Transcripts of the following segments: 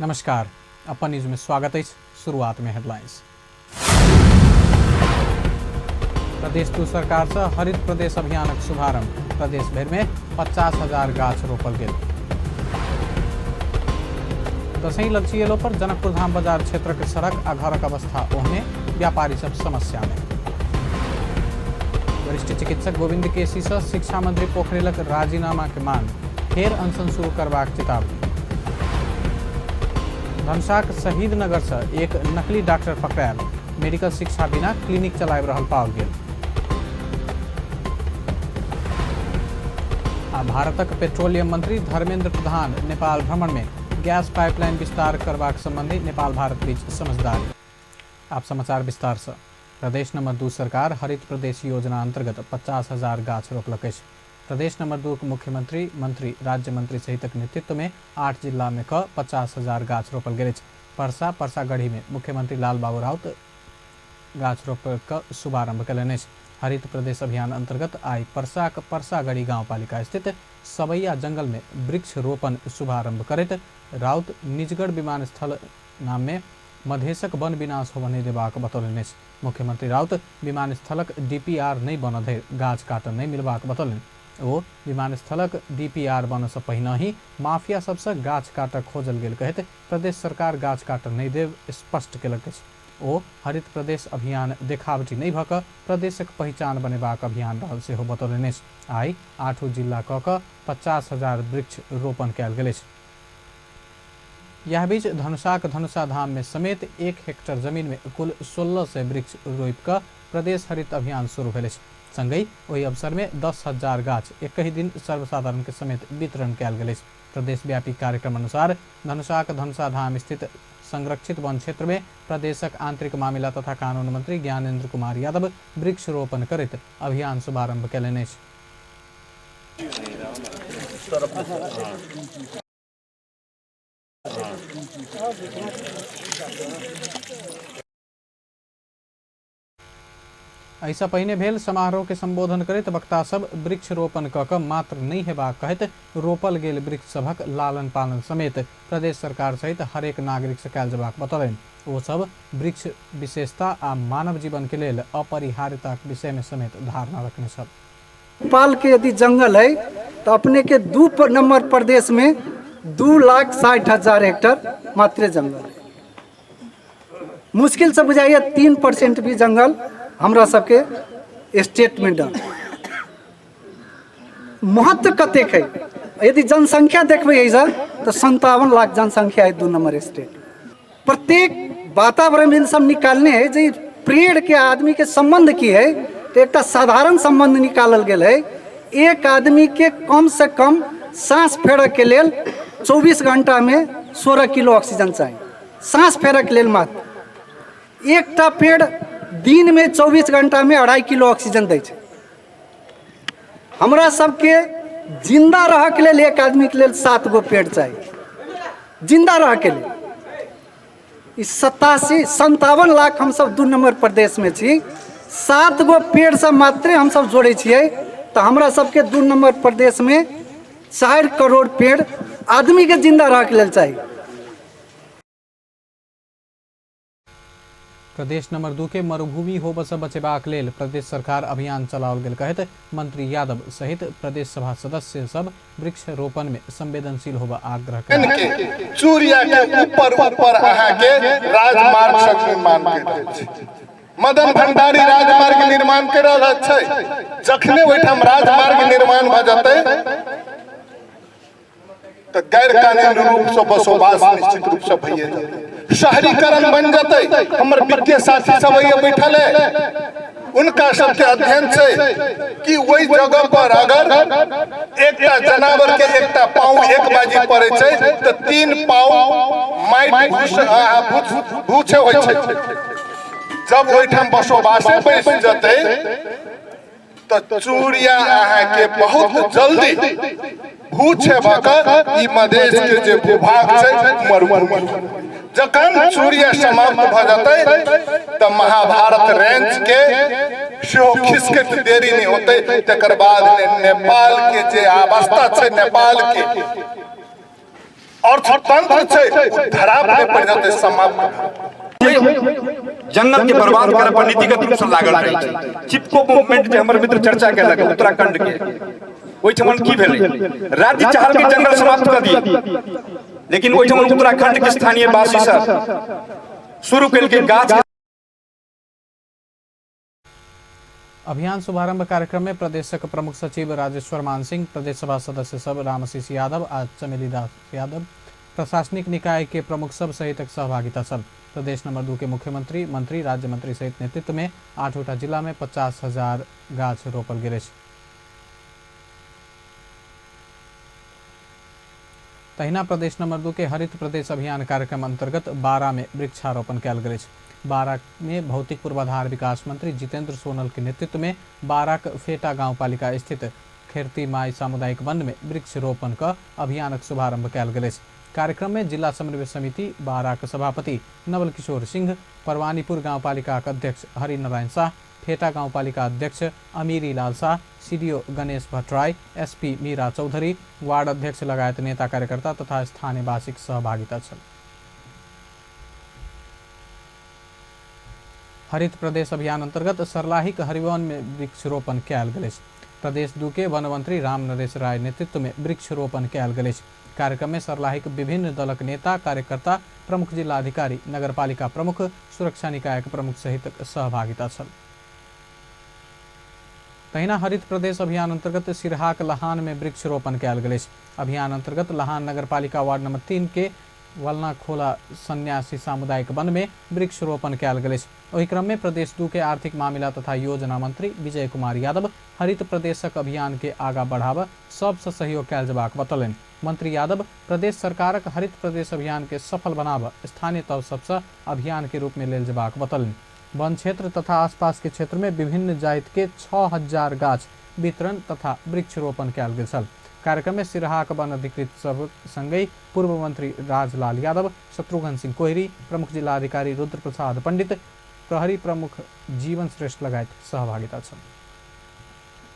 नमस्कार, अपन न्यूज में स्वागत है। शुरुआत में हेडलाइंस। प्रदेश दू सरकार से हरित प्रदेश अभियान शुभारंभ। प्रदेश भर में 50,000 गाछ रोपल गेल। दसैं लचिएलो पर जनकपुर धाम बाजार क्षेत्र के सड़क आ घरक अवस्था ओहने, व्यापारी सब समस्या में। वरिष्ठ चिकित्सक गोविंद केसी से शिक्षा मंत्री पोखरेलक राजीनामा के मांग, फेर अनशन शुरू करबाक चेतावनी। धनसाक शहीद नगर से एक नकली डॉक्टर पकड़ायल, मेडिकल शिक्षा बिना क्लिनिक चलाब रहल पाओल गेल। आ भारतक पेट्रोलियम मंत्री धर्मेंद्र प्रधान नेपाल भ्रमण में गैस पाइपलाइन विस्तार करबाक संबंधी नेपाल भारत बीच समझदारी। आप समाचार विस्तार से। प्रदेश नंबर 2 सरकार हरित प्रदेश योजना अंतर्गत 50,000 गाछ रोपलक अछि। प्रदेश नंबर 2 के मुख्यमंत्री, मंत्री, राज्य मंत्री सहितक नेतृत्व में 8 जिला में 50,000 गाछ रोपल गेल अछि। परसागढ़ी में मुख्यमंत्री लाल बाबू राउत गाछ रोपक शुभारंभ कयलनि अछि। हरित प्रदेश अभियान अंतर्गत आई परसागढ़ी गांवपालिका स्थित सबैया जंगल में वृक्ष रोपण शुभारंभ करैत राउत निजगढ़ विमानस्थल नाम में मधेशक वन विनाश होबय नहि देबाक बतौलनि अछि। मुख्यमंत्री राउत विमानस्थलक डीपीआर नहीं बनऽ धरि गाछ काटऽ नहीं मिलबाक बतौलनि। ओ विमानस्थलक डीपीआर बनऽ से पहिने ही माफिया सबसे गाछ काटऽ खोजल गेल कहैत प्रदेश सरकार गाछ काटऽ नहीं देब स्पष्ट केलक अछि। ओ हरित प्रदेश अभियान देखावटी नहीं भऽ कऽ प्रदेशक पहचान बनेबाक अभियान रहल सेहो बतौलनि अछि। आई 8 जिला कऽ 50,000 वृक्ष रोपण कयल गेल अछि। यह बीच धनुषाक धनुषा धाम में समेत 1 हेक्टेयर जमीन में कुल 1600 वृक्ष रोपि कऽ प्रदेश हरित अभियान शुरू भेल अछि। संगहि ओहि अवसर में 10,000 गाछ एक ही दिन सर्वसाधारण के समेत वितरण कयल गेल अछि। प्रदेश व्यापी कार्यक्रम अनुसार धनुषाक धनुषा धाम स्थित संरक्षित वन क्षेत्र में प्रदेशक आंतरिक मामला तथा कानून मंत्री ज्ञानेंद्र कुमार यादव वृक्ष रोपण करैत अभियान शुभारंभ कयलनि अछि। ऐसा पहिने भेल समारोह के संबोधन करैत वक्ता सब वृक्ष रोपण कऽ मात्र नहीं हेबाक कहैत रोपल गेल वृक्ष सभक लालन पालन समेत प्रदेश सरकार सहित हरेक नागरिक से कयल जेबाक बतौलनि। ओ सब वृक्ष विशेषता आ मानव जीवन के लेल अपरिहार्यता के विषय में समेत धारणा रखने सब। नेपाल के यदि जंगल है तो अपने के 2 नंबर प्रदेश में 2,60,000 हेक्टेयर मात्र जंगल है। मुश्किल से बुझाइए 3% भी जंगल हमरा सबके स्टेट में डाल। महत्व कतेक है यदि जनसंख्या देखबै ऐसा तो 57 लाख जनसंख्या है 2 नंबर स्टेट। प्रत्येक वातावरण में सब निकालने है जो पेड़ के आदमी के संबंध की है तो एक साधारण संबंध निकालल गेल है। एक आदमी के कम से कम सांस फेरऽ के लेल 24 घंटा में 16 किलो ऑक्सीजन चाहिए। सांस फेरऽ के लेल मात्र एकटा पेड़ दिन में 24 घंटा में 2.5 किलो ऑक्सीजन दै छै। हमरा सबके जिंदा रह के लेल एक आदमी के लेल 7 गो पेड़ चाहिए जिंदा रह के लिए। 57 लाख हम सब 2 नंबर प्रदेश में छी, 7 गो पेड़ से मात्र हम सब जोड़े छियै तो हमरा सबके 2 नंबर प्रदेश में 4 करोड़ पेड़ आदमी के जिंदा रह के लेल चाहिए। प्रदेश नंबर 2 के मरुभूमि होबऽ से बचेबाक लेल प्रदेश सरकार अभियान चलाओल गेल कहैत मंत्री यादव सहित प्रदेश सभा सदस्य सब वृक्ष रोपण में संवेदनशील होबऽ आग्रह कयलनि। चूड़िया के ऊपर अहाँ के राजमार्ग सब निर्माण कर छै। मदन भंडारी राजमार्ग निर्माण कर रहल छै। जखने ओहिठाम राजमार्ग निर्माण भ जेतै तो गैर कानूनी रूप से बसोबास निश्चित रूप से भइए जेतै। शहरीकरण बन जाते। हमर विज्ञ साथी सब बैठल है, उनका सबके अध्ययन से कि वही जगह पर अगर एकटा जनावर के एकटा पाँव एक बाजी पड़े छै तो 3 पाँव माइट भूछे होइ छै। जब ओहिठाम बसोबासे बैस जेतै तो चूड़िया अहाँ के बहुत जल्दी भूछे भऽ ई मधेश के जे भूभाग छै मरुभूमि। जखन चूड़िया समाप्त भ जाते तो महाभारत रेंज के सेहो खिसकैत देरी नहीं होते। तकर बाद नेपाल के जे अवस्था छै नेपाल के अर्थतंत्र छै धरा पे पड़ जाते समाप्त। जंगल के बर्बाद करे पर नीतिगत रूप से लागल रहे छै। चिपको मूवमेंट जे हमर मित्र चर्चा केलक उत्तराखंड के, ओहिठमन की भेलै, राज्य चाहल के जंगल समाप्त कर दिए, लेकिन ओहिठमन उत्तराखंड के स्थानीय वासी सब शुरू केल के गाछ। अभियान शुभारंभ कार्यक्रम में प्रदेशक प्रमुख सचिव राजेश्वर मान सिंह, प्रदेश सभा सदस्य सब रामशीष यादव आ चमेली दास यादव, प्रशासनिक निकाय के प्रमुख सब सहित सहभागिता छल। प्रदेश नंबर 2 के मुख्यमंत्री, मंत्री, राज्य मंत्री सहित नेतृत्व में 8 जिला में 50,000 गाछ रोपल गेल। तहिना प्रदेश नंबर 2 के हरित प्रदेश अभियान कार्यक्रम अंतर्गत 12 में वृक्षारोपण कयल गेल। 12 में भौतिक पूर्वाधार विकास मंत्री जितेंद्र सोनल के नेतृत्व में 12 फेटा गाँव पालिका स्थित खेरती माई सामुदायिक वन में वृक्षरोपण का अभियानक शुभारंभ कयल गेल। कार्यक्रम में जिला समन्वय समिति 12 के सभापति नवल किशोर सिंह, परवानीपुर गाँव पालिका अध्यक्ष हरिनारायण शाह, फेटा गाँव पालिका अध्यक्ष Amiri Lal Shah, CDO Ganesh Bhattarai, SP Meera Chaudhary, ward अध्यक्ष लगायत नेता कार्यकर्ता तथा स्थानीय वासिक सहभागिता छल। हरित प्रदेश अभियान अंतर्गत सर्लाहिक हरिवन में वृक्षरोपण कयल गेल। प्रदेश 2 के वन मंत्री राम नरेश राय नेतृत्व में वृक्षरोपण कयल गेल। कार्यक्रम में सर्लाहिक विभिन्न दलक नेता कार्यकर्ता, प्रमुख जिलाधिकारी, नगरपालिका प्रमुख, सुरक्षा निकाय प्रमुख सहित सहभागिता छल। तहिना हरित प्रदेश अभियान अंतर्गत सिरहाक लहान में वृक्षरोपण कयल गेल। अभियान अंतर्गत लहान नगरपालिका वार्ड नंबर 3 के वलना खोला सन्यासी सामुदायिक वन में वृक्षरोपण कयल गेल। ओहि क्रम में प्रदेश 2 के आर्थिक मामला तथा योजना मंत्री विजय कुमार यादव हरित प्रदेशक अभियान के आगा बढ़ावा सबसे सहयोग कयल जबाक बतौलनि। मंत्री यादव प्रदेश सरकारक हरित प्रदेश अभियान के सफल बनावा स्थानीय तौर सबसे अभियान के रूप में लेल जबाक बतौलनि। वन क्षेत्र तथा आसपास के क्षेत्र में विभिन्न जाति के 6,000 गाछ वितरण तथा वृक्षरोपण कयल गेल छल। कार्यक्रम में सिरहाक वन अधिकृत सब संगई पूर्व मंत्री राजलाल यादव, शत्रुघ्न सिंह कोहरी, प्रमुख जिलाधिकारी रुद्र प्रसाद पंडित, प्रहरी प्रमुख जीवन श्रेष्ठ लगायत सहभागिता छल।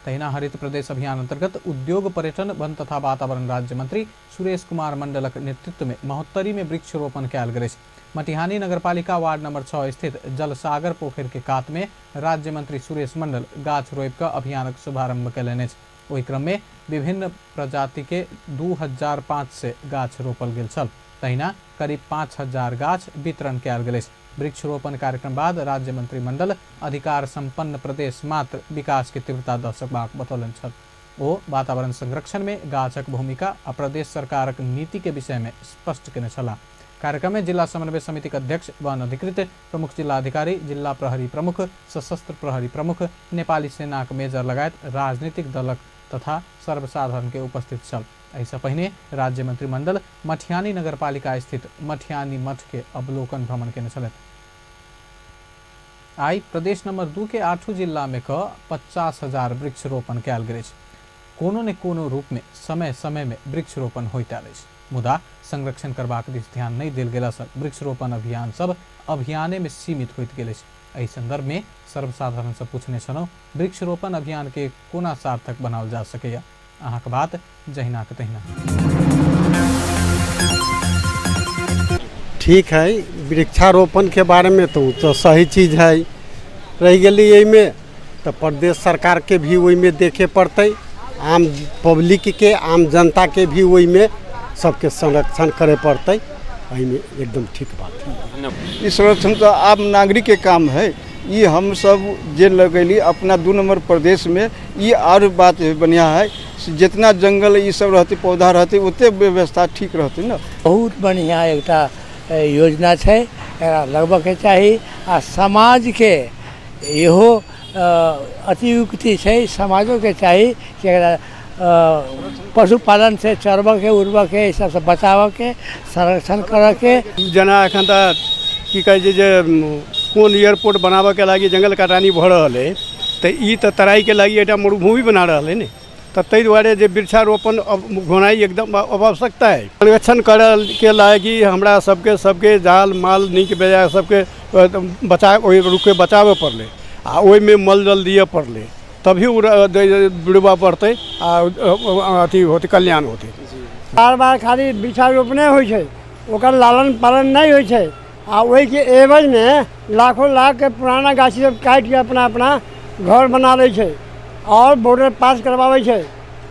तहिना हरित प्रदेश अभियान अंतर्गत उद्योग, पर्यटन, वन तथा वातावरण राज्य मंत्री सुरेश कुमार मंडलक नेतृत्व में महोत्तरी में वृक्षरोपण कयल गेल। मटिहानी नगरपालिका वार्ड नंबर 6 स्थित जलसागर पोखर के कात में राज्य मंत्री सुरेश मंडल गाछ रोपि कऽ अभियानक शुभारंभ कयलनि। ओहि क्रम में विभिन्न प्रजाति के 2,500 गाछ रोपल गेल छल। तहिना करीब 5,000 गाछ वितरण कयल गेल। वृक्षरोपण कार्यक्रम बाद राज्य मंत्रिमंडल अधिकार संपन्न प्रदेश मात्र विकास के तीव्रता दऽ सकबाक बतौलनि छल। ओ वातावरण संरक्षण में गाछक भूमिका आ प्रदेश सरकारक नीति के विषय में स्पष्ट केने छलाह। कार्यक्रम में जिला समन्वय समिति के अध्यक्ष, वन अधिकृत, प्रमुख जिलाधिकारी, जिला प्रहरी प्रमुख, सशस्त्र प्रहरी प्रमुख, नेपाली सेनाक मेजर लगायत राजनीतिक दलक तथा सर्वसाधारण के उपस्थित छल। ऐसा पहिने राज्य मंत्रिमंडल मटिहानी नगरपालिका स्थित मटिहानी मठ के अवलोकन भ्रमण केने छलथि। आई प्रदेश नंबर 2 के 8 जिला में 50,000 वृक्षरोपण कयल गेल। कोनो ने कोनो रूप में समय समय में वृक्षरोपण होइत आयल अछि, मुदा संरक्षण करबाक दिस ध्यान नहीं देल गेला सँ वृक्षरोपण अभियान सब अभियाने में सीमित होइत गेल अछि। एहि संदर्भ में सर्वसाधारण से पूछने छलहुँ, वृक्षरोपण अभियान के कोना सार्थक बनाओल जा सकैया? अहाँक बात जहिना के तहिना। ठीक है, वृक्षारोपण के बारे में तो सही चीज है। रह गई एहिमे तो प्रदेश सरकार के भी वही में देखे पड़ते, आम पब्लिक के, आम जनता के भी वही में सबके संरक्षण करे पड़ते। एहिमे एकदम ठीक बात है। ई संरक्षण तो आम नागरिक के काम है। ये हम सब जे लगैली अपना 2 नंबर प्रदेश में, ये और बात बढ़िया है। जितना जंगल ये सब रहते, पौधा रहते, उतने व्यवस्था ठीक रहते ना। बहुत बढ़िया एकटा योजना है, लगभग के चाहिए। आ समाज के इहो अतियुक्ति है, समाजों के चाहिए कि पशुपालन से चरबऽ के, उड़बऽ के, सब से बचाव के, संरक्षण कर के। जना एखन तऽ की कहै छै जे कोन एयरपोर्ट बनाबऽ के लागी जंगल कटानी भऽ रहल है, तऽ ई तऽ तराई के लागी एकटा मरुभूमि बना रहल है ने। तऽ ताहि दुआरे जे वृक्षारोपण होनाइ एकदम आवश्यकता है। संरक्षण करऽ के लागी हमरा सबके जाल माल नीक बेजाय सबके बचाबऽ पड़लै, आ ओहिमे मल जल दिअ पड़लै, तभी बुढ़बा पड़ते आ अथी होते, कल्याण होते। बार बार खाली वृक्षारोपणे होइ छै, ओकर लालन पालन नहीं होइ छै, आ ओहि के एवज में लाखों लाख के पुराना गाछी सब काटि के अपना अपना घर बना लै छै और बॉर्डर पास करवाबै छै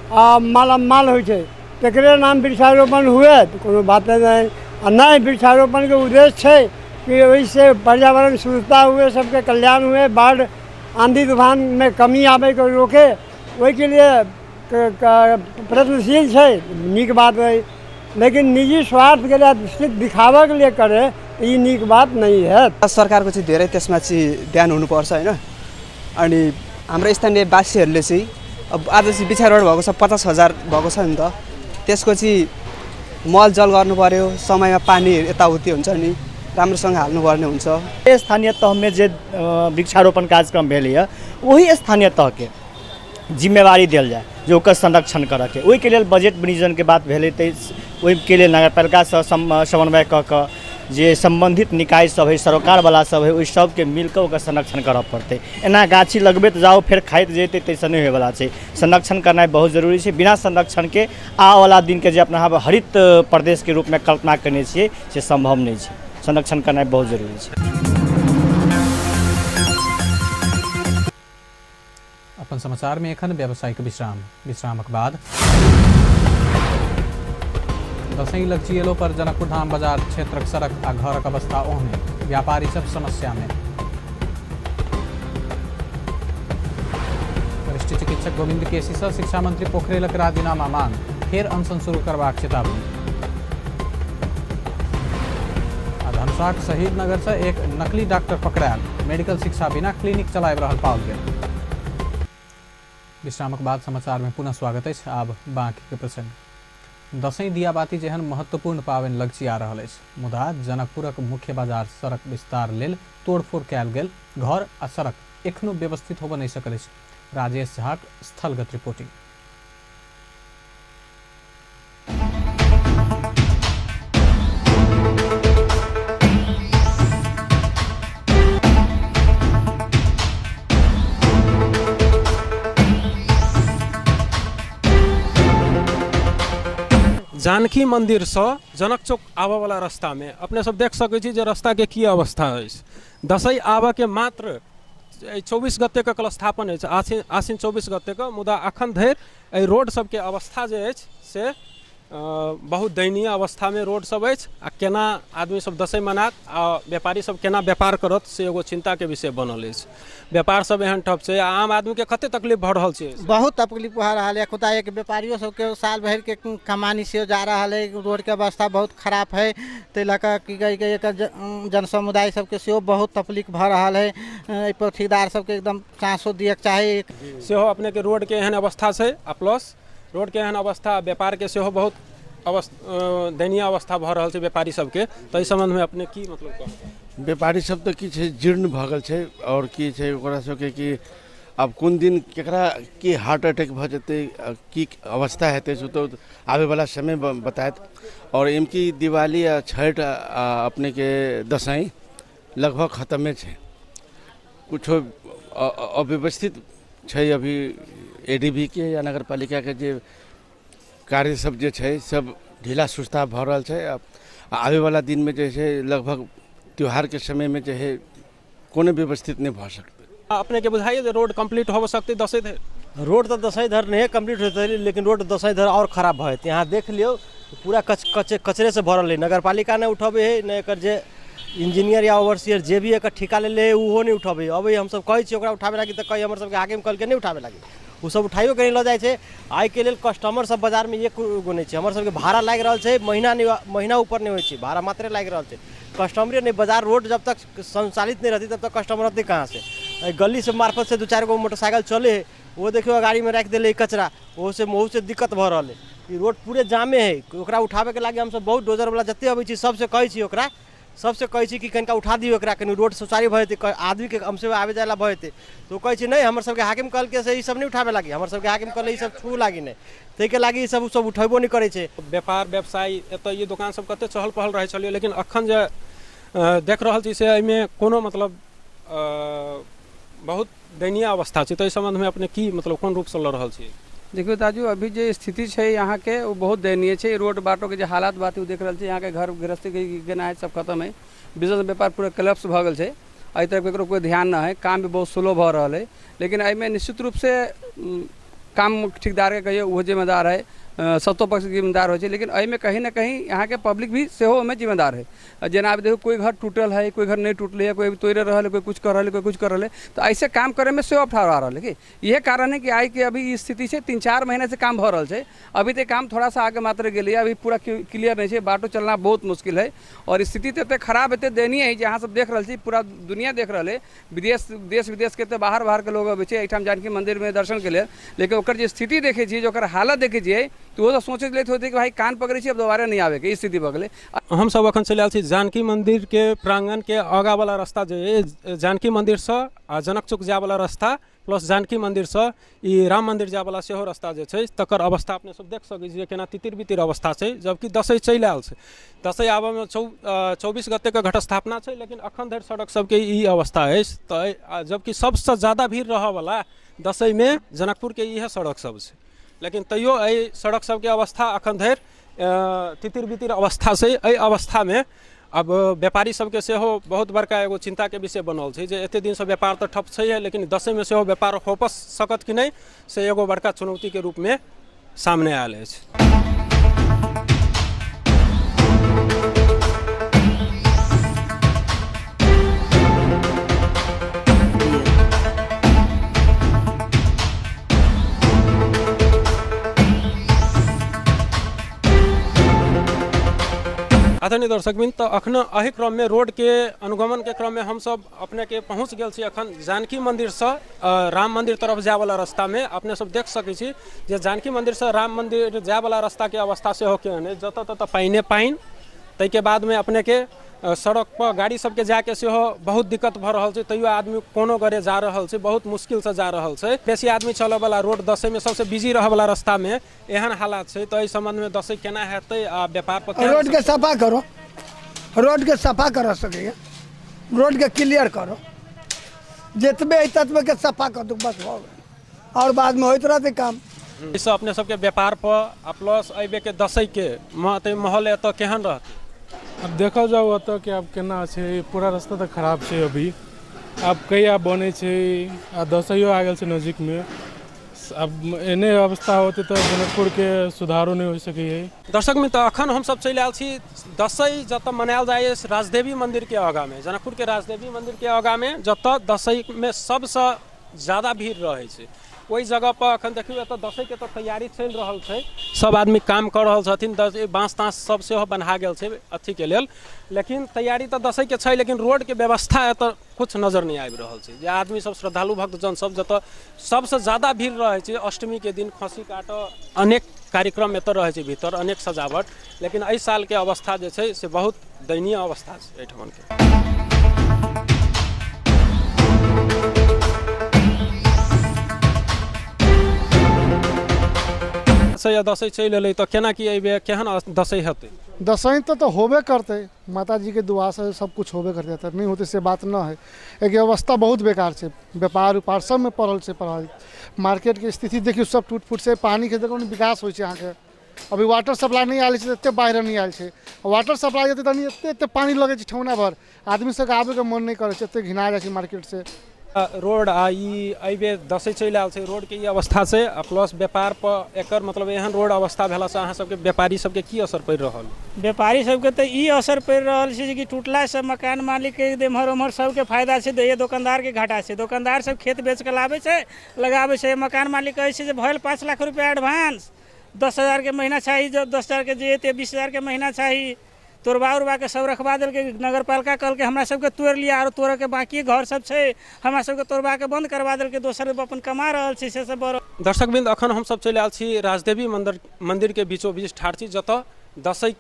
आ मालामाल होइ छै। तकरे नाम वृक्षारोपण हुए तो कोनो बात नहीं। आ नहीं, वृक्षारोपण के उद्देश्य छै कि ओहिसे पर्यावरण शुद्धता हुए, सबके कल्याण हुए, बाढ़ आंधी तूफान में कमी आवे को रोके, वही के लिए प्रयत्नशील छै, नीक बात है। लेकिन निजी स्वार्थ के लिए दिखावा के लिए करे ये नीक बात नहीं है। सरकारको चाहिँ धेरै त्यसमा चाहिँ ध्यान हुनुपर्छ हैन। अनि हाम्रो स्थानीय वासीहरूले चाहिँ अब आज चाहिँ वृक्षारोपण भएको छ, 50,000 भएको छ नि त, त्यसको चाहिँ मलजल गर्नु पर्यो, समयमा पानी यताउति हुन्छ नि, राम्रोसँग हाल्नुपर्ने हुन्छ। स्थानीय तह में जे वृक्षारोपण कार्यक्रम भेलैया वही स्थानीय तह के जिम्मेवारी दिल जाए जो ओकर संरक्षण करे के, ओहि के लेल बजट विनियोजन के बात भेलै तऽ ओहि के लेल नगरपालिका से समन्वय क के जे संबंधित निकाय सब है, सरकार वाला सब है, ओहि सब के मिलकर ओकर संरक्षण करऽ पड़तै। एना गाछी लगबैत जाओ फिर खाइत जेतै तैसे नहीं होयवला छै। संरक्षण करना बहुत जरूरी छै। बिना संरक्षण के आवाला दिन के जे अपना हरित प्रदेश के रूप में कल्पना करने छियै से संभव नहीं छै। संरक्षण करना बहुत जरूरी है। अपन समाचार में एखन व्यावसायिक विश्रामक बाद दसैं लग्जिएलो पर जनकपुर धाम बाजार क्षेत्रक सड़क आ घरक अवस्था ओहने, व्यापारी सब समस्या में। वरिष्ठ चिकित्सक गोविंद केसी से शिक्षा मंत्री पोखरेलक राजीनामा मांग, फेर अनशन शुरू करबाक चेतावनी। धनुषाक शहीद नगर से एक नकली डॉक्टर पकड़ायल, मेडिकल शिक्षा बिना क्लिनिक चलाब रहल पाओल गेल। विश्रामक बाद समाचार में पुनः स्वागत है। आब बाकी के प्रसंग। दसैं दियाबाती जेहन महत्वपूर्ण पावनि लग्ची आ रहल अछि, मुदा जनकपुरक मुख्य बाजार सड़क विस्तार लेल तोड़फोड़ कयल गेल घर आ सड़क एखनो व्यवस्थित होबऽ नहि सकल अछि। राजेश झाक स्थलगत रिपोर्टिंग। जानकी मंदिर से जनक चौक आबऽ वाला रास्ता में अपने सब देख सकै छी जे रास्ता के की अवस्था अछि। दसैं आबऽ के मात्र 24 गते के कलस्थापन अछि, आसिन 24 गते के, मुदा अखन धरि रोड सब के अवस्था जे अछि से बहुत दयनीय अवस्था में रोड सब अछि। आ केना आदमी सब दसैं मनात आ व्यापारी सब केना व्यापार करत से एगो चिंता के विषय बनल अछि। व्यापार सब एहन ठप छै, आम आदमी के कते तकलीफ भऽ रहल छै। बहुत तकलीफ भऽ रहल है। खुदा एक व्यापारियों सब के साल भर के कमानी से जा रहा है, रोड के अवस्था बहुत खराब है, ताहि लऽ कऽ की कहे के जन समुदाय सब के सेहो बहुत तकलीफ भऽ रहल है। एहि पर ठेकेदार सब के एकदम चांसो दिए के चाही। सेहो अपने के रोड के एहन अवस्था छै, आ प्लस रोड के एहन अवस्था व्यापार के सेहो बहुत दयनीय अवस्था भऽ रहल छै व्यापारी सबके। तऽ एहि संबंध में अपने की मतलब कहब? व्यापारी सब तऽ की छै, जीर्ण भऽ गेल छै, और की छै ओकरा सबके कि अब कोन दिन केकरा की हार्ट अटैक भऽ जेतै, की अवस्था हेतै से तऽ आबै वाला समय बतायत। और इनकी दिवाली आ छठ अपने के दसैं लगभग खत्मे छै। कुछो अव्यवस्थित छै अभी एडीबी के या नगर पालिका के जे कार्य सब जे छै सब ढीला सुस्ता भऽ रहल छै। आबे वाला दिन में जे छै लगभग त्योहार के समय में जो है कोनो व्यवस्थित नहीं भऽ सकते। अपने के बुझाइए जे रोड कंप्लीट हो सकते दसैं धरि? रोड तो दसैं धरि नहीं कंप्लीट होते, लेकिन रोड दसैं धरि और खराब भऽ जेतै। यहाँ देख लियो पूरा कचरे से भरल है। नगर पालिका नहीं उठबे है, नहीं एकर जे इंजीनियर या ओवरसियर जे भी एकर ठिका ले है उहो नहीं उठबे। अब हम सब कहै छी ओकरा उठाबे लागी तऽ कहीं हमर सबके हाकिम कल के नहीं उठाबे लागी, वो सब उठाइयो के नहीं लऽ जाइ छै। आइ के लेल कस्टमर सब बाजार में एक गो नहीं छै। हमर सबके भाड़ा लागि रहल छै, महीना ऊपर नहीं होइ छै, भाड़ा मात्रे लागि रहल छै। कस्टमरे नहीं, बाजार रोड जब तक संचालित नहीं रहती तब तक कस्टमर अतै कहाँ से? गली से मार्फत से 2-4 गो मोटरसाइकिल चले है, वो देखियो गाड़ी में रख दिले कचरा, वो से दिक्कत भऽ रहल है। ई रोड पूरे जामे है, ओकरा उठाबे के लागी हम सब बहुत डोजर वाला जते अबै छी सबसे कहै छी ओकरा, सबसे कहै छी कि कनिका उठा दियो एकरा, कनि रोड सुचारू भऽ जेतै, आदमी के हमसे आबे जाय ला भऽ जेतै। तो कहै छी नहीं, हमर सबके हाकिम कल के से ई सब नहीं उठाबे लागी, हमर सबके हाकिम कल ई सब छू लागी नहीं, तै के लागी ई सब उठेबो नहीं करै छै। व्यापार व्यवसाय एतऽ ये दुकान सब कते चहल पहल रहै छलियै, लेकिन अखन जे देख रहल छी से एहिमे कोनो मतलब बहुत दयनीय अवस्था छै। तऽ एहि संबंध में अपने की मतलब कोन रूप से लऽ रहल छी? देखियो ताजू अभी जो स्थिति है यहाँ के वो बहुत दयनीय है। रोड बाटो के जो हालात बात देख रहे हैं, यहाँ के घर गृहस्थी के गेना है सब खत्म है, बिजनेस व्यापार पूरा क्लैप्स भ गल है। अभी तक ककरो कोई ध्यान ना है, काम भी बहुत स्लो भ रहा है। लेकिन एहिमे निश्चित रूप से काम ठेकेदार के कहिए वो जिम्मेदार है, सत्तो पक्ष जिम्मेदार हो। लेकिन एहिमे कहीं ना कहीं यहाँ के पब्लिक भी सेहो में जिम्मेदार है। जेना आप देखो कोई घर टूटल है, कोई घर नहीं टूटल है, कोई तोड़ रहा है, कोई कुछ कर रहा है, कोई कुछ कर रहा है, तो ऐसे काम करे में सेहो अवठार आ रहा है। कि यह कारण है कि आई कि अभी इस स्थिति से 3-4 महीने से काम भ रहा है। अभी तक काम थोड़ा सा आगे मात्र गए, अभी पूरा क्लियर नहीं है, बाटो चलना बहुत मुश्किल है। और स्थिति तो इतने खराब एते दयनीय है, जहाँ सब देख रहे पूरा दुनिया देख रहा है, देश विदेश के बाहर के लोग अभी एठाम जानकी मंदिर में दर्शन के लिए। लेकिन ओकर जो स्थिति देखे जो हालत देखे तो वो सोचे होते कि भाई कान पकड़े अब दोबारा नहीं आवे के स्थिति भगले। हम सब अखन चल आयल छी जानकी मंदिर के प्रांगण के आगा वाला रास्ता जो है, जानकी मंदिर से जनक चौक जाए वाला रास्ता प्लस जानकी मंदिर से ई राम मंदिर जाए वाला सेहो रास्ता जो है, तकर अवस्था अपने सब देख सकै छी केना तितिर बितिर अवस्था है। जबकि दसैँ चल आयल है, दसैँ आबे में 24 गते के घट स्थापना है, लेकिन अखन धरि सड़क सबके ई अवस्था है। तो जबकि सबसे ज़्यादा भीड़ रह वाला दसैँ में जनकपुर के इहे सड़क सब है, लेकिन तैयो एहि सड़क सबके अवस्था अखन धरि तितिर बितिर अवस्था से। एहि अवस्था में अब व्यापारी सबके सेहो बहुत बड़का एगो चिंता के विषय बनल है जे एते दिन से व्यापार तो ठप है, लेकिन दसैँ में सेहो व्यापार हो सकत कि नहीं से एगो बड़का चुनौती के रूप में सामने आयल है। आदरणीय दर्शकबिन, तो अखन एहि क्रम में रोड के अनुगमन के क्रम में हम सब अपने के पहुँच गए छी अखन जानकी मंदिर से राम मंदिर तरफ जाए वाला रास्ता में। अपने सब देख सकै छी जे जानकी मंदिर से राम मंदिर जाए वाला रास्ता के अवस्था से हो केहन है, जत तत पाइने पाइन। तै के बाद में अपने के सड़क पर गाड़ी सबके जाके सेहो बहुत दिक्कत भ रहल छै, तैयो आदमी कोनो गरे जा रहल छै, बहुत मुश्किल से जा रहल छै। बेसी आदमी चलय वाला रोड दसैँ में सबसे बिजी रह वाला रास्ता में एहन हालात छै, तो एहि संबंध में दसैँ केना हेतै आ व्यापार पर रोड के सफा करो, रोड के सफा कर सके, रोड के क्लियर करो, जितबे ततबे के सफा कर दो बस हो गए, और बाद में होते रहते काम। इससे अपने सबके व्यापार पर प्लस अबे के दसैँ के माहौल एत केहन रहतै? अब देखा जाओ अतः कि अब केना छै, पूरा रास्ता तो खराब छै अभी। अब कहिया बने छै आ दसैयो आ गेल छै नजदीक में, अब एने अवस्था होते तो जनकपुर के सुधारो नहीं हो सके है। दर्शक में तो अखन हम सब चल आयल छी दसैँ जत मनायल जाए राजदेवी मंदिर के आगा में, जनकपुर के राजदेवी मंदिर के आगा में, जत दसैँ में सबसे ज़्यादा भीड़ रहे छै। ओहि जगह पर अखन देखियो एत दसैँ के तो तैयारी चल रहल छै, सब आदमी काम कर रहल छथिन, बाँस ताँस सब सेहो बन्हा गेल छै अथी के लेल। लेकिन तैयारी तो दसैँ के छै, लेकिन रोड के व्यवस्था एत कुछ नजर नहीं आबि रहल छै। जे आदमी सब श्रद्धालु भक्तजन सब जत सबसे ज़्यादा भीड़ रहे छै अष्टमी के दिन, खसी काट अनेक कार्यक्रम एत रहे छै भीतर, अनेक सजावट। लेकिन एहि साल के अवस्था जे छै से बहुत दयनीय अवस्था छै एहिठमन के। दसैँ चल अलै तो केना की अबे केहन दसैँ हेतै? दसैँ तो होबे करते, माता जी के दुआ से सब कुछ होबे करते, तो नहीं होते से बात न है। एक अवस्था बहुत बेकार है, व्यापार उपार सब में पड़ल से पढ़ल, मार्केट के स्थिति देखियो सब टूट फूट से, पानी के देखो विकास हो यहाँ के। अभी वाटर सप्लाई नहीं आयल एत बाहर नहीं आयल है, वाटर सप्लाई होते तो एत पानी लगे ठेहुना भर, आदमी सबके आबे के मन नहीं करे, एत घिना जाए मार्केट से। रोड अबे दसैँ चल आयल छै, रोड के अवस्था से प्लस व्यापार पर एकर मतलब एहन रोड अवस्था भेला से अहाँ सबके व्यापारी सबके की असर पड़ि रहल? व्यापारी सबके तो ई असर पड़ि रहल छै कि टूटला से मकान मालिक के एम्हर उम्हर सबके फायदा छै, ये दुकानदार के घाटा छै। दुकानदार सब खेत बेच के लाबे छै, लगाबे छै, मकान मालिक कहै छै जे भइल 5 लाख रुपया एडवांस, 10,000 के महीना चाहिए, जब 10,000 के जे 20,000 के महीना चाहिए, तोड़वा उड़वा के सब रखवा दिल के नगर पालिका कल के हमरा सबके तोड़ लिया, और तोड़ के बाकी घर सब छै हमरा सबके तोड़वा के बंद करवा दिल के, दोसर अपन कमा रहल छै से सब। दर्शकबिंद, अखन हम सब चल आयल छी राजदेवी मंदिर के बीचों बीच ठाढ़ छी, जत दसैँ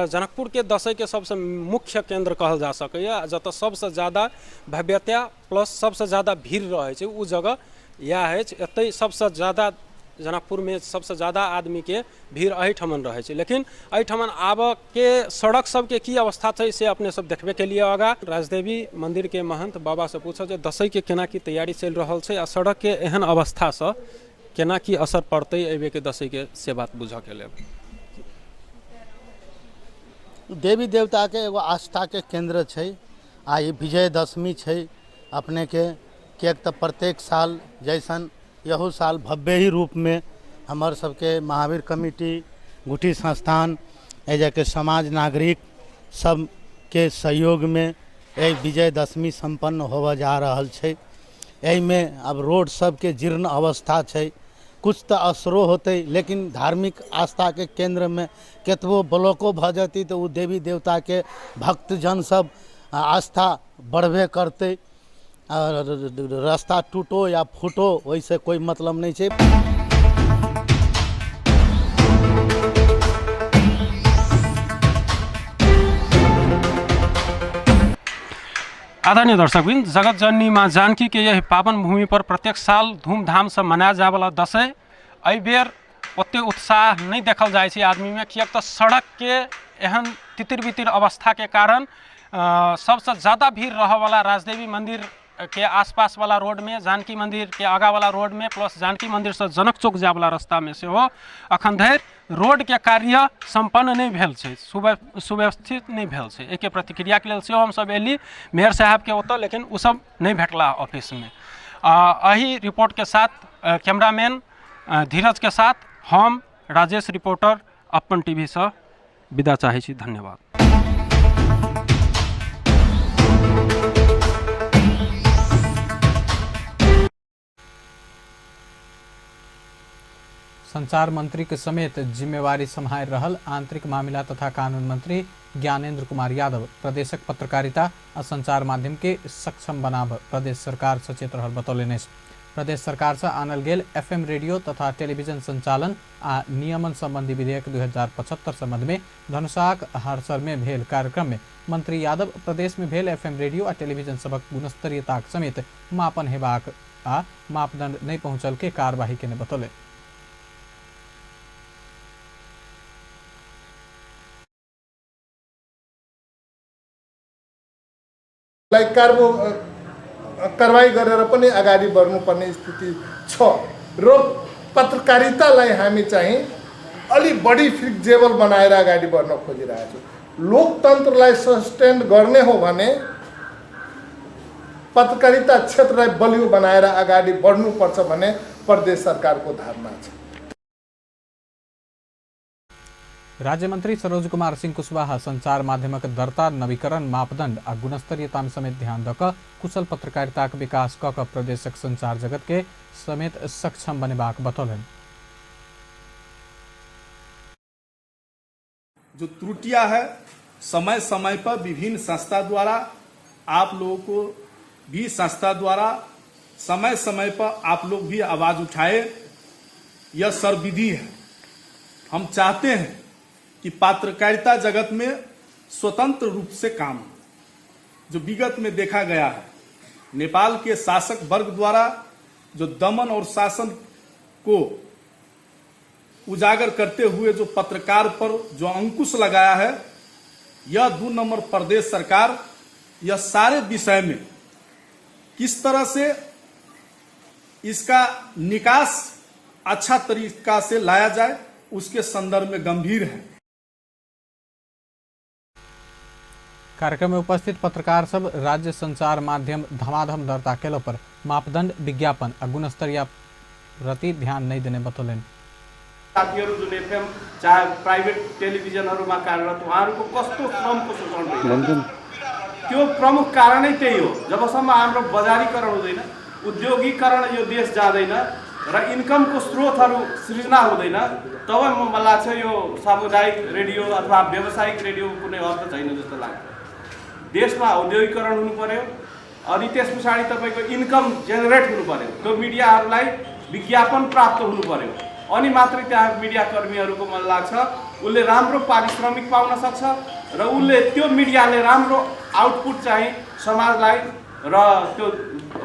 जनकपुर के दसैँ के सबसे मुख्य केंद्र कहल जा सकैया, जत सबसे ज़्यादा भव्यता प्लस सबसे ज़्यादा भीड़ रहे छै, उ जगह यह है। एतै सबसे ज़्यादा जनकपुर में सबसे ज़्यादा आदमी के भीड़ एहिठमन रहे छै, लेकिन एहिठमन आब के सड़क सब के की अवस्था छै से अपने सब देखबे के लिए आगा राजदेवी मंदिर के महंत बाबा से पूछो जे दसैँ के केना की तैयारी चल रहल छै आ सड़क के एहन अवस्था से केना की असर पड़तै एबे के दशई के से बात बुझ के लेल। देवी देवता के एगो आस्था के केंद्र छै आ ई विजयदशमी छै अपने के किएक तऽ प्रत्येक साल जैसन यहू साल भव्य ही रूप में हमर सबके महावीर कमिटी गुठी संस्थान एजा के समाज नागरिक सब के सहयोग में एहि विजयदशमी संपन्न होबऽ जा रहल छै। एहि में अब रोड सब के जीर्ण अवस्था छै, कुछ तो असरो होते लेकिन धार्मिक आस्था के केंद्र में केतबो ब्लॉको भ जती तो वो देवी देवता के भक्तजन सब आस्था बढ़बे करते। रास्ता टूटो या फूटो वैसे कोई मतलब नहीं छै। आदरणीय दर्शकबिन, जगत जननी माँ जानकी के यह पावन भूमि पर प्रत्येक साल धूमधाम से मनाया जाए वाला दशई एहि बेर ओते उत्साह नहीं देखल जाए छै आदमी में, किएक तऽ सड़क के एहन तितिर बितिर अवस्था के कारण सबसे ज़्यादा भीड़ रह वाला राजदेवी मंदिर के आसपास वाला रोड में, जानकी मंदिर के आगा वाला रोड में प्लस जानकी मंदिर से जनक चौक जाए वाला रास्ता में से हो अखन धरि रोड के कार्य संपन्न नहीं भेल छै, सुव्यवस्थित नहीं भेल छै। एक प्रतिक्रिया के लेल सेहो हम सब एली मेयर साहब के ओतऽ, लेकिन उ सब नहीं भेटला ऑफिस में। अही रिपोर्ट के साथ कैमरामैन धीरज के साथ हम राजेश रिपोर्टर अपन टीवी से विदा चाहे छी। धन्यवाद। संचार मंत्री के समेत जिम्मेवारी संभाल रहल आंतरिक मामला तथा कानून मंत्री ज्ञानेंद्र कुमार यादव प्रदेशक पत्रकारिता आ संचार माध्यम के सक्षम बनाब प्रदेश सरकार सचेत रहल बतौलनि। प्रदेश सरकार से आनल गेल FM रेडियो तथा टेलीविजन संचालन आ नियमन संबंधी विधेयक 2075 संबंध में धनुषाक हरसर में भेल कार्यक्रम में मंत्री यादव प्रदेश में भेल FM रेडियो आ टेलीविजन सबक गुणस्तरीयता समेत मापन हेबाक आ मापदंड नहीं पहुंचल के कार्यवाही के बतौले। कारवाही गरेर पनि अगाडि बढ्नुपर्ने स्थिति छ र पत्रकारितालाई हामी चाहिँ अलि बढी फ्लेक्सिबल बनाएर अगाडि बढ्न खोजिरहेको छौँ। लोकतन्त्रलाई सस्टेन गर्ने हो भने पत्रकारिता क्षेत्रलाई बलियो बनाएर अगाडि बढ्नुपर्छ भन्ने प्रदेश सरकारको धारणा छ। राज्य मंत्री सरोज कुमार सिंह कुशवाहा संचार माध्यमक दर्ता नवीकरण मापदंड आ गुणस्तरीयता में समेत ध्यान दऽ कुशल पत्रकारिता के विकास कऽ प्रदेशक संचार जगत के समेत सक्षम बनेबाक बतौलनि। जो त्रुटियां है समय समय पर विभिन्न संस्था द्वारा आप लोगों को भी संस्था द्वारा समय समय पर आप लोग भी आवाज उठाए, यह सर्वविधि है। हम चाहते हैं कि पत्रकारिता जगत में स्वतंत्र रूप से काम, जो विगत में देखा गया है नेपाल के शासक वर्ग द्वारा जो दमन और शासन को उजागर करते हुए जो पत्रकार पर जो अंकुश लगाया है, यह 2 नंबर प्रदेश सरकार यह सारे विषय में किस तरह से इसका निकास अच्छा तरीका से लाया जाए उसके संदर्भ में गंभीर है। कार्यक्रम में उपस्थित पत्रकार सब राज्य संचार माध्यम धमाधम दर्ता केलो पर मापदंड विज्ञापन आ गुणस्तरीय प्रति ध्यान नहीं देने बतौलनि। साथीहरू जुन FM चाहे प्राइवेट टेलिभिजनहरुमा कार्यरत उहाँहरुको कस्तो श्रमको शोषण भइरहेको छ, त्यो प्रमुख कारणै त्यही हो। जबसम्म हाम्रो बजारीकरण हुँदैन, उद्योगीकरण यो देश जाँदैन र इन्कमको स्रोतहरु सृजना हुँदैन, तब मलाई लाग्छ यो सामुदायिक रेडियो अथवा व्यावसायिक रेडियो कुनै अर्थ छैन जस्तो लाग्छ। देशमा औद्योगिकरण हुनु पर्यो, अनि त्यसपछि तपाईको इन्कम जेनेरेट हुनु पर्यो, त्यो मिडियाहरुलाई विज्ञापन प्राप्त हुनु पर्यो, अनि मात्रै त्यहाँ मिडिया कर्मीहरुको मलाई लाग्छ उले राम्रो पारिश्रमिक पाउन सक्छ र उले त्यो मिडियाले राम्रो आउटपुट चाहिँ समाजलाई र त्यो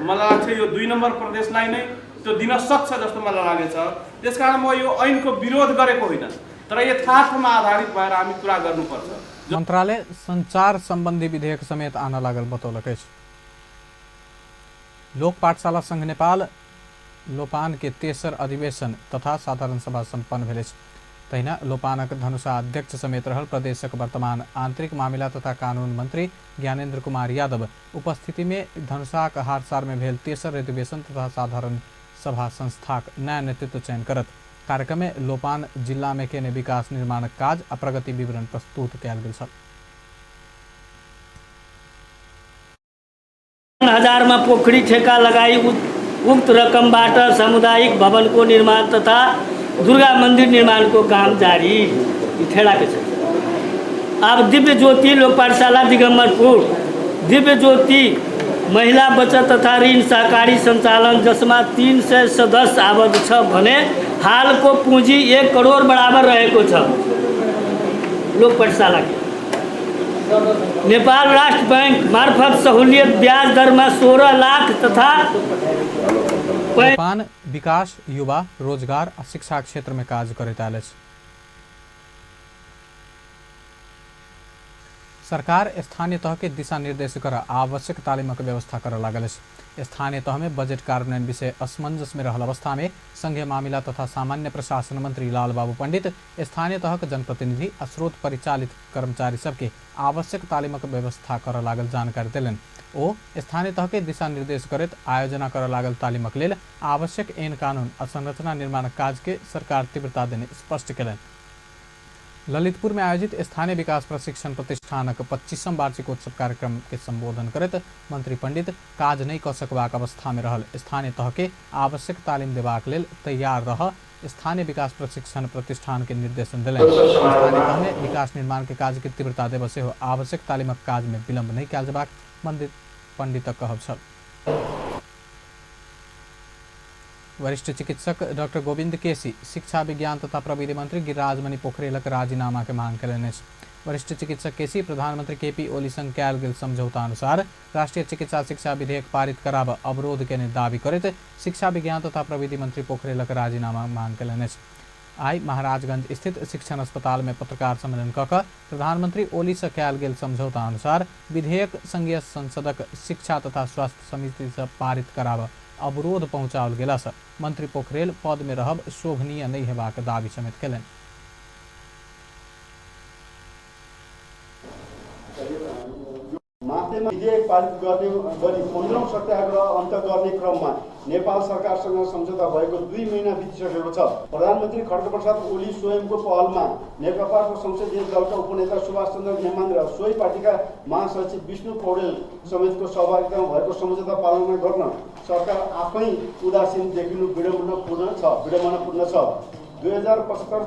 मलाई लाग्छ यो 2 नम्बर प्रदेशलाई नै त्यो दिन सक्छ जस्तो मलाई लागेछ। त्यसकारण म यो ऐनको विरोध गरेको होइन, तर यथार्थमा आधारित भएर हामी कुरा गर्नुपर्छ। मंत्रालय संचार संबंधी विधेयक समेत आना लागल बतौलक अछि। लोक पाठशाला संघ नेपाल लोपान के तेसर अधिवेशन तथा साधारण सभा सम्पन्न भेल अछि। तहिना लोपानक धनुषा अध्यक्ष समेत रहल प्रदेशक वर्तमान आंतरिक मामिला तथा कानून मंत्री ज्ञानेन्द्र कुमार यादव उपस्थिति में धनुषाक हाटसार में भेल तेसर अधिवेशन तथा साधारण सभा संस्थाक नया नेतृत्व चयन करत। कार्यक्रम में लोपान जिला में केने विकास निर्माण काज आ प्रगति विवरण प्रस्तुत कयल गेल छल। 1000 में पोखरी ठेका लगाई उक्त रकमबाट सामुदायिक भवन को निर्माण तथा दुर्गा मंदिर निर्माण को काम जारी ठेला के छ। अब दिव्य ज्योति लोक पाठशाला दिगम्बरपुर दिव्य ज्योति महिला बचत तथा ऋण सहकारी संचालन जसमा 300 सदस्य आबद्ध छ भने हाल को पूंजी 1 करोड़ बराबर रहेको छ। लोक पाठशाला के नेपाल राष्ट्र बैंक मार्फत सहूलियत ब्याज दर में 16 लाख तथा लोपान विकास युवा रोजगार आ शिक्षा क्षेत्र में काज करैत आयल अछि। सरकार स्थानीय तह के दिशा निर्देश कर आवश्यक तालीमक व्यवस्था कर लागल अछि। स्थानीय तह में बजट कार्यान्वयन विषय असमंजस में रहल अवस्था में संघीय मामिला तथा सामान्य प्रशासन मंत्री लाल बाबू पंडित स्थानीय तहक जनप्रतिनिधि आ स्रोत परिचालित कर्मचारी सबके आवश्यक तालीमक व्यवस्था कर लागल जानकारी देलनि। ओ स्थानीय तह के दिशा निर्देश करैत आयोजना कर लागल तालीमक लेल आवश्यक ऐन कानून आ संरचना निर्माण काज के सरकार तीव्रता देने स्पष्ट कयलनि। ललितपुर में आयोजित स्थानीय विकास प्रशिक्षण प्रतिष्ठानक 25वां वार्षिकोत्सव कार्यक्रम के संबोधन करैत मंत्री पंडित काज नहीं क सकबाक अवस्था में रहल स्थानीय तह के आवश्यक तालीम देबाक लेल तैयार रह स्थानीय विकास प्रशिक्षण प्रतिष्ठान के निर्देशन दिलनि। स्थानीय तह में विकास निर्माण के काज के तीव्रता देब सेहो आवश्यक तालीमक काज में विलम्ब नहीं कयल जेबाक मंत्री पंडितक कहब छल। वरिष्ठ चिकित्सक डॉक्टर गोविंद केसी शिक्षा विज्ञान तथा प्रविधि मंत्री गिरिराजमणि पोखरेलक राजीनामा के मांग कयलनि अछि। वरिष्ठ चिकित्सक केसी प्रधानमंत्री केपी ओली संग कयल गेल समझौता अनुसार राष्ट्रीय चिकित्सा शिक्षा विधेयक पारित कराब अवरोध के दावी करैत शिक्षा विज्ञान तथा प्रविधि मंत्री पोखरेलक राजीनामा मांग कयलनि अछि। आई महाराजगंज स्थित शिक्षण अस्पताल में पत्रकार सम्मेलन कऽ प्रधानमंत्री ओली से कयल गेल समझौता अनुसार विधेयक संघीय संसदक शिक्षा तथा स्वास्थ्य समिति से पारित कराब अवरोध पहुंचाओल गेला से मंत्री पोखरेल पद में रहब शोभनीय नहीं हेबाक दावी समेत कयलनि। माथेमा विधेयक पारित गरी 15औं सत्याग्रह अन्त गर्ने क्रममा नेपाल सरकारसँग सम्झौता भएको 2 महिना बितिसकेको छ। प्रधानमन्त्री खड्गप्रसाद ओली स्वयंको पहलमा नेकपाको संसदीय दलका उपनेता सुभाष चन्द्र नेमान र सोही पार्टीका महासचिव विष्णु पौडेल समेतको सहभागितामा भएको सम्झौता पालना गर्न सरकार आफै उदासीन देखिनु विडम्बनापूर्ण छ। 2075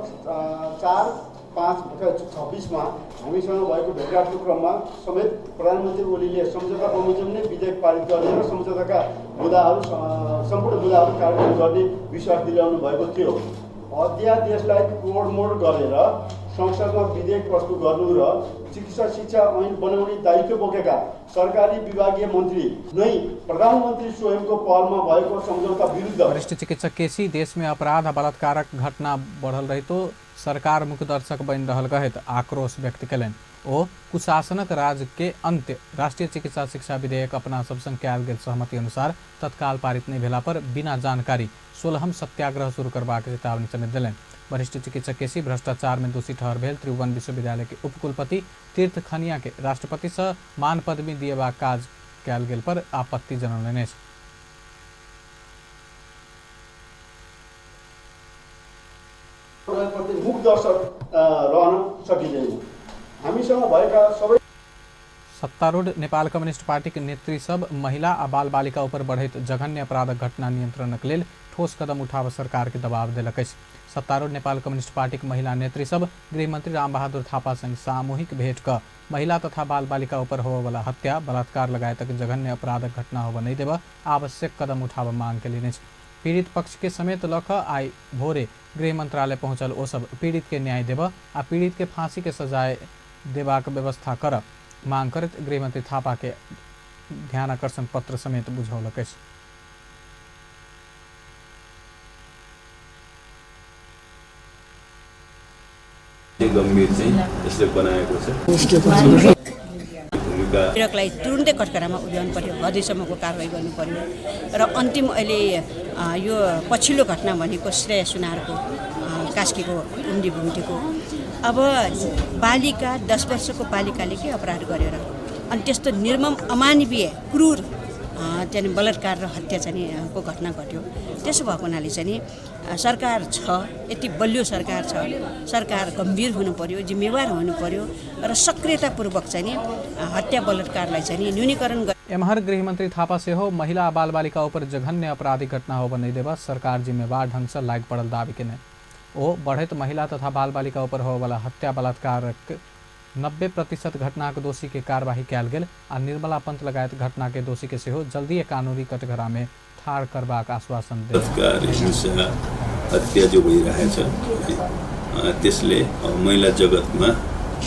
4/5/26 में हामीसँग भएको भेटघाटको क्रममा समेत प्रधानमन्त्री ओलीले सम्झौता बमोजिम नै विधेयक पारित गर्ने र सम्झौताका सम्पूर्ण मुद्दाहरू कार्यान्वयन गर्ने विश्वास दिलाउनु भएको थियो। अध्यादेशलाई तोडमोड गरेर संसदमा विधेयक प्रस्तुत गर्नु र चिकित्सा शिक्षा ऐन बनाउने दायित्व बोकेका सरकारी विभागीय मंत्री नै प्रधानमन्त्री स्वयंको पहलमा भएको सम्झौता विरुद्ध। वरिष्ठ चिकित्सक केसी देश में अपराध और बलात्कारक घटना बढ़ल रही तो सरकार मुख्य दर्शक बन रहल कहत आक्रोश व्यक्त कयलनि। ओ कुशासनक राज के अंत्य राष्ट्रीय चिकित्सा शिक्षा विधेयक अपना सब संग कयल गेल सहमति अनुसार तत्काल पारित नहीं भेला पर बिना जानकारी 16हम सत्याग्रह शुरू करबाक चेतावनी समेत दिलनि। वरिष्ठ चिकित्सक केसी भ्रष्टाचार में दोषी ठहर भेल त्रिभुवन विश्वविद्यालय के उपकुलपति तीर्थ खनिया के राष्ट्रपति से मान पदवी दिएबाक काज कयल गेल पर आपत्ति जनौलनि अछि। मुख दर्शक रहन सकिँदैन। हामीसँग भएका सबै सत्तारूढ़ नेपाल कम्युनिस्ट पार्टी के नेत्री सब महिला आ बाल बालिका ऊपर बढ़ैत जघन्य अपराधक घटना नियंत्रणक लेल ठोस कदम उठाब सरकार के दबाव देलक अछि। सत्तारूढ़ नेपाल कम्युनिस्ट पार्टी के महिला नेत्री सब गृहमंत्री रामबहादुर थापा संग सामूहिक भेंट क महिला तथा बाल बालिका ऊपर होबय वाला हत्या बलात्कार लगायतक जघन्य अपराधक घटना होबय नहीं देबा आवश्यक कदम उठाब मांग केलनि अछि। पीड़ित पक्ष के समेत लख आई भोरे गृह मंत्रालय पहुंचल ओ सब पीड़ित के न्याय देब आ पीड़ित के फांसी के सजाए देबाक व्यवस्था कर मांग करत गृहमंत्री थापा के ध्यानाकर्षण पत्र समेत बुझौलक अछि। गंभीर चाहिँ यसले बनाएको छ। पीडकलाई तुरुन्तै कठघरामा उभ्याउनु पर्यो, हदैसम्मको कारवाही गर्नु पर्यो र अन्तिम अहिले यो पछिल्लो घटना भनेको श्रेया सुनारको कास्कीको उम्दी भुम्टीको। अब बालिका 10 वर्षको बालिकाले के अपराध गरेर अनि त्यस्तो निर्मम अमानवीय क्रूर चाहिँ बलात्कार र हत्या चाहिँ को घटना घट्यो। त्यसो भएको हुनाले चाहिँ सरकार छ, यति बलियो सरकार छ, सरकार गम्भीर हुनु पर्यो, जिम्मेवार हुनु पर्यो र सक्रियतापूर्वक चाहिँ हत्या बलात्कारलाई चाहिँ न्यूनीकरण एमहर गृहमंत्री थापा से हो महिला बाल बालिका ऊपर जघन्य आपराधिक घटना हो बने देवा सरकार जिम्मेवार ढंग से लाग पड़ल दावी के ओ बढ़त महिला तथा बाल बालिका ऊपर हो वाला हत्या बलात्कार 90% घटना के दोषी के कार्यवाही कयल गेल आ निर्मला पंत लगायत घटना के दोषी के सेहो जल्दी कानूनी कटघरा में ठाड़ करबाक आश्वासन हत्या जो भइरहेछ त्यसले महिला जगतमा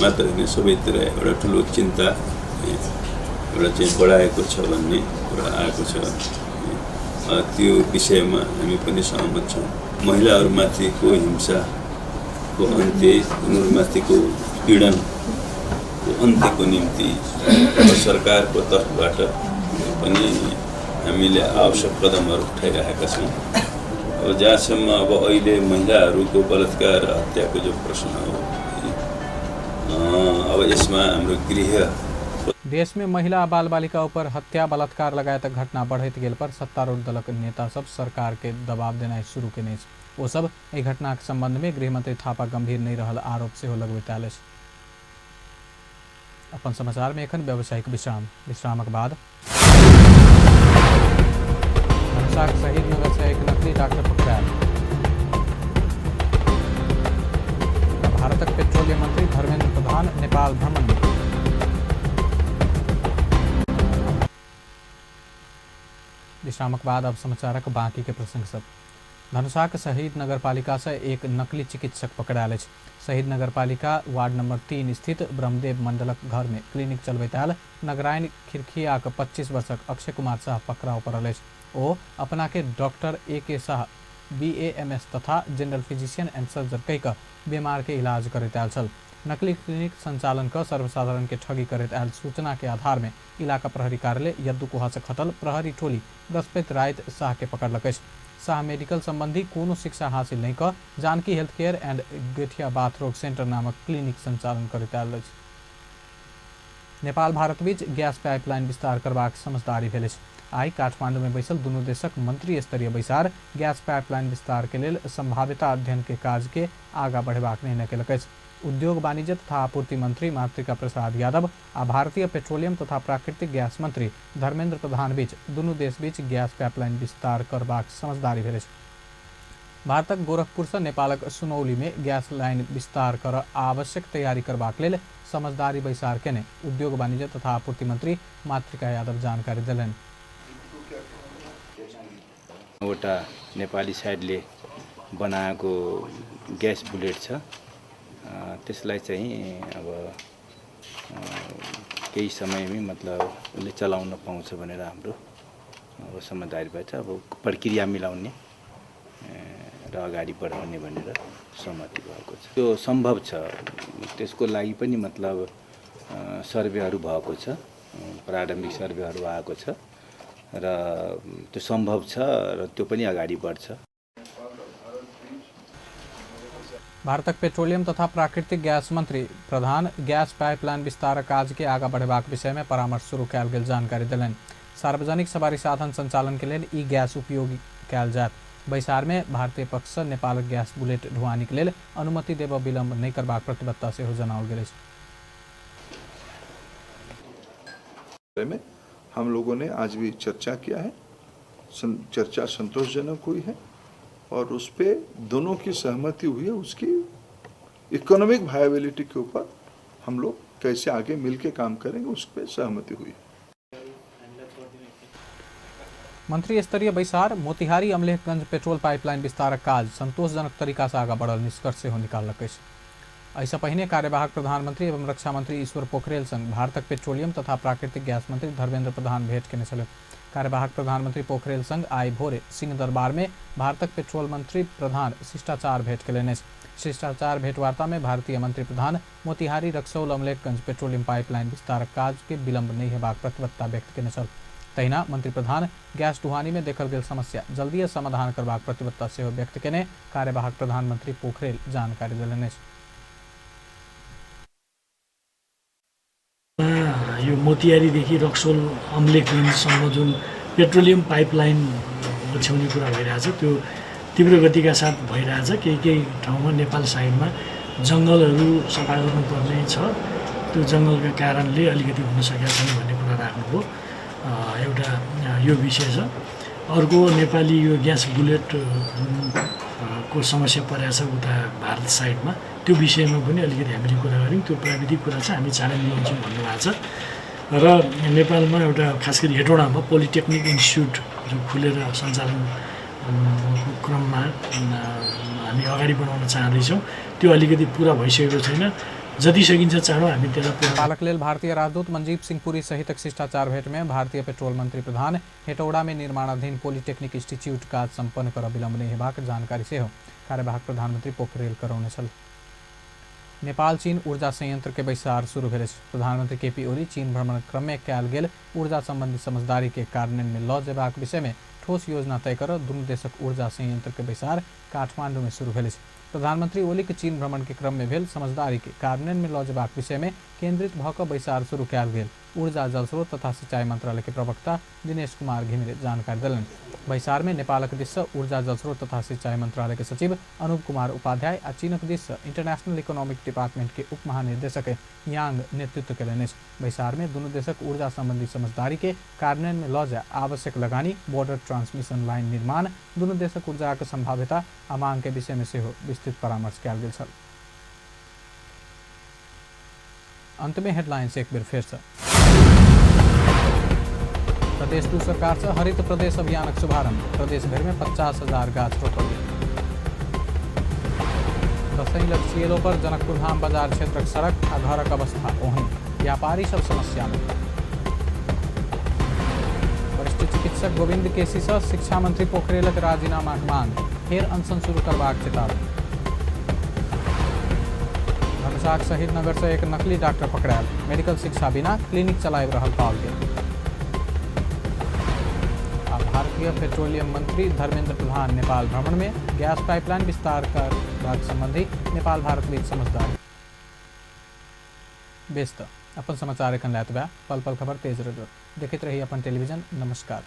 मात्र हैन सबैतिर एउटा ठुलो चिन्ता एउटा चाहिँ बढाएको छ भन्ने कुरा आएको छ। त्यो विषयमा हामी पनि सहमत छौँ। महिलाहरूमाथिको हिंसाको अन्त्य, उनीहरूमाथिको पीडनको अन्त्यको निम्ति सरकारको तर्फबाट पनि हामीले आवश्यक कदमहरू उठाइरहेका छौँ। अब जहाँसम्म अब अहिले महिलाहरूको बलात्कार हत्याको जो प्रश्न हो, अब यसमा हाम्रो गृह देश में महिला बाल बालिका ऊपर हत्या बलात्कार लगायत घटना बढ़त गेल पर सत्तारूढ़ दलक नेता सब सरकार के दबाव देना शुरू केने वो सब एहि घटना के संबंध में गृहमंत्री थापा गंभीर नहीं रहल आरोप से लगबैत अपन समाचार में एखन व्यावसायिक विश्रामक बाद शहीद नगर से एक नकली डॉक्टर पकड़ायल। भारतक पेट्रोलियम मंत्री धर्मेंद्र प्रधान नेपाल भ्रमण में। विश्रामक बाद अब समाचारक बाकी के प्रसंग सब। धनुषाक शहीद नगरपालिका से एक नकली चिकित्सक पकड़ायल। शहीद नगरपालिका वार्ड नंबर 3 स्थित ब्रह्मदेव मंडलक घर में क्लिनिक चलबैताल नगरायन खिरखियाक 25 वर्षक अक्षय कुमार शाह पकड़ाव पड़ल। ओ अपना के डॉक्टर A.K. शाह BAMS तथा जनरल फिजिशियन एंड सर्जन कह बीमार के इलाज करत आयल छल। नकली क्लिनिक संचालन कर सर्वसाधारण के ठगी करत आयल सूचना के आधार में इलाका प्रहरी कार्यालय यद्दुकुहा से खटल प्रहरी टोली बृहस्पति रात शाह के पकड़लक। शाह मेडिकल संबंधी कोनो शिक्षा हासिल नहीं कर जानकी हेल्थ केयर एंड गेठिया बाथ रोग सेंटर नामक क्लिनिक संचालन करत आयल। नेपाल भारत बीच गैस पाइपलाइन विस्तार करबाक समझदारी भेल। आई काठमांडू में बैसल दुनू देशक मंत्री स्तरीय बैसार गैस पाइपलाइन विस्तार के लिए संभाव्यता अध्ययन के काज के आगा बढ़ेबाक निर्णय केलक। उद्योग वाणिज्य तथा आपूर्ति मंत्री मातृका प्रसाद यादव आ भारतीय पेट्रोलियम तथा प्राकृतिक गैस मंत्री धर्मेंद्र प्रधान बीच दुनू देश बीच गैस पाइपलाइन विस्तार करबाक समझदारी भेल। भारतक गोरखपुर से नेपालक सुनौली में गैस लाइन विस्तार कर आवश्यक तैयारी करबाक लेल समझदारी बैसार केने उद्योग वाणिज्य तथा आपूर्ति मंत्री मातृका यादव जानकारी दिलनि। एउटा नेपाली साइडले बनाएको ग्यास बुलेट छ, त्यसलाई चाहिँ अब केही समयमै मतलब उसले चलाउन पाउँछ भनेर हाम्रो अब समझदारी भएछ। अब प्रक्रिया मिलाउने र अगाडि बढाउने भनेर सहमति भएको छ। त्यो सम्भव छ, त्यसको लागि पनि मतलब सर्वेहरू भएको छ, प्रारम्भिक सर्वेहरू आएको छ र त्यो सम्भव छ र त्यो पनि अगाडि बढ्छ। भारतक पेट्रोलियम तथा प्राकृतिक गैस मंत्री प्रधान गैस पाइपलाइन विस्तार काज के आगा बढ़ेबाक विषय में परामर्श शुरू कयल गेल जानकारी दिलनि। सार्वजनिक सवारी साधन संचालन के लिए ई गैस उपयोग कयल जायत। बैसार में भारतीय पक्ष से नेपाल गैस बुलेट ढुआनी के लिए अनुमति देब विलम्ब नहीं करबाक प्रतिबद्धता से जनाओल गेल। में हम लोगों ने आज भी चर्चा किया है, चर्चा संतोषजनक हुई है और उस पे दोनों की सहमति हुई है। उसकी इकोनॉमिक वायबिलिटी के ऊपर हम लोग कैसे आगे मिलके काम करेंगे उस पे सहमति हुई है। मंत्री स्तरीय बैसार मोतिहारी अमलेखगंज पेट्रोल पाइपलाइन विस्तार काज संतोषजनक तरीका से आगा बढ़ल निष्कर्ष से निकालक। ऐसा पहिने कार्यवाहक प्रधानमंत्री एवं रक्षा मंत्री ईश्वर पोखरेल संग भारतक पेट्रोलियम तथा प्राकृतिक गैस मंत्री धर्मेंद्र प्रधान भेंट केने छल। कार्यवाहक प्रधानमंत्री पोखरेल संग आई भोरे सिंह दरबार में भारतक पेट्रोल मंत्री प्रधान शिष्टाचार भेंट केलनि। शिष्टाचार भेंटवार्ता में भारतीय मंत्री प्रधान मोतिहारी रक्सौल अमलेखगंज पेट्रोलियम पाइपलाइन विस्तारक काज के विलंब नहीं हेबाक प्रतिबद्धता व्यक्त केने छल। तहिना मंत्री प्रधान गैस ढुवानी में देखल गेल समस्या जल्दीए समाधान करबाक प्रतिबद्धता सेहो व्यक्त केने कार्यवाहक प्रधानमंत्री पोखरेल जानकारी देलनि। यो मोतिहारीदेखि रक्सोल अमलेखगञ्जसम्म जुन पेट्रोलियम पाइपलाइन ओछ्याउने कुरा भइरहेछ त्यो तीव्र गतिका साथ भइरहेछ। केही ठाउँमा नेपाल साइडमा जङ्गलहरू सफा गर्नुपर्ने छ, त्यो जङ्गलका कारणले अलिकति हुन सकेका छैन भन्ने कुरा राख्नुभयो। एउटा यो विषय छ। अर्को नेपाली यो ग्यास बुलेट को समस्या परेको छ उता भारत साइडमा, त्यो विषयमा पनि अलिकति हामीले कुरा गऱ्यौँ। त्यो प्राविधिक कुरा चाहिँ हामी चाँडै मिलाउँछौँ भन्नुभएको छ। र नेपालमा एउटा खास गरी हेटौडामा पोलिटेक्निक इन्स्टिच्युट जो खुलेर सञ्चालन क्रममा हामी अगाडि बढाउन चाहँदैछौँ। त्यो अलिकति पुरा भइसकेको छैन, जति सकिन्छ चाँडो हामी त्यसलाई नेपालक लेल भारतीय राजदूत मनजीव सिंह पुरी सहितक शिष्टाचार भेंट में भारतीय पेट्रोल मंत्री प्रधान हेटौडा में निर्माणाधीन पॉलिटेक्निक इंस्टीट्यूट काज संपन्न कर विलंब नहीं हेबाक जानकारी सेहो कार्यवाहक प्रधानमंत्री पोखरेल करौने छल। नेपाल चीन ऊर्जा संयंत्र के बैसार शुरू भेल। प्रधानमंत्री केपी ओली चीन भ्रमण क्रम में कयल गेल ऊर्जा संबंधी समझदारी के कार्यान्वयन में ल जेबाक विषय में ठोस योजना तय कर दुनू देशक ऊर्जा संयंत्र के बैसार काठमांडू में शुरू भेल। प्रधानमंत्री ओली के चीन भ्रमण के क्रम में भेल समझदारी के कार्यान्वयन में ल जेबाक विषय में केंद्रित भऽ कऽ बैसार शुरू कयल गेल। ऊर्जा जलस्रोत तथा सिंचाई मंत्रालय के प्रवक्ता दिनेश कुमार घिमिरे जानकारी देलनि। बैसार में नेपालक दिस ऊर्जा जलस्रोत तथा सिंचाई मंत्रालय के सचिव अनूप कुमार उपाध्याय आ चीनक दिस इंटरनेशनल इकोनॉमिक डिपार्टमेंट के उप महानिदेशक यांग नेतृत्व केलनि। बैसार में दुनू देशक ऊर्जा संबंधी समझदारी के कार्यान्वयन में ल जाय आवश्यक लगानी, बॉर्डर ट्रांसमिशन लाइन निर्माण, दुनू देशक ऊर्जाक संभाव्यता आ मांग के विषय में सेहो विस्तृत परामर्श कयल गेल छल। अंत में हेडलाइंस एक बेर फिर से। प्रदेश दू सरकार से हरित प्रदेश अभियानक शुभारंभ, प्रदेश भर में 50,000 गाछ रोपल गेल। दशहरी लग सीएलओ पर जनकपुर धाम बाजार क्षेत्रक सड़क आ घरक अवस्था ओहन, व्यापारी सब समस्या में। वरिष्ठ चिकित्सक गोविंद केसी से शिक्षा मंत्री पोखरेलक राजीनामाक मांग, फेर अनशन शुरू करबाक चेतावनी। धनुषाक शहीद नगर से एक नकली डॉक्टर पकड़ायल, मेडिकल शिक्षा बिना क्लिनिक चलाबि रहल पाओल गेल। भारतीय पेट्रोलियम मंत्री धर्मेंद्र प्रधान नेपाल भ्रमण में गैस पाइपलाइन विस्तार करबाक संबंधी नेपाल भारत बीच समझदारी। बेस्त अपन समाचार एखन लायत बा, पल पल खबर तेज रह देखैत रही अपन टेलीविजन। नमस्कार।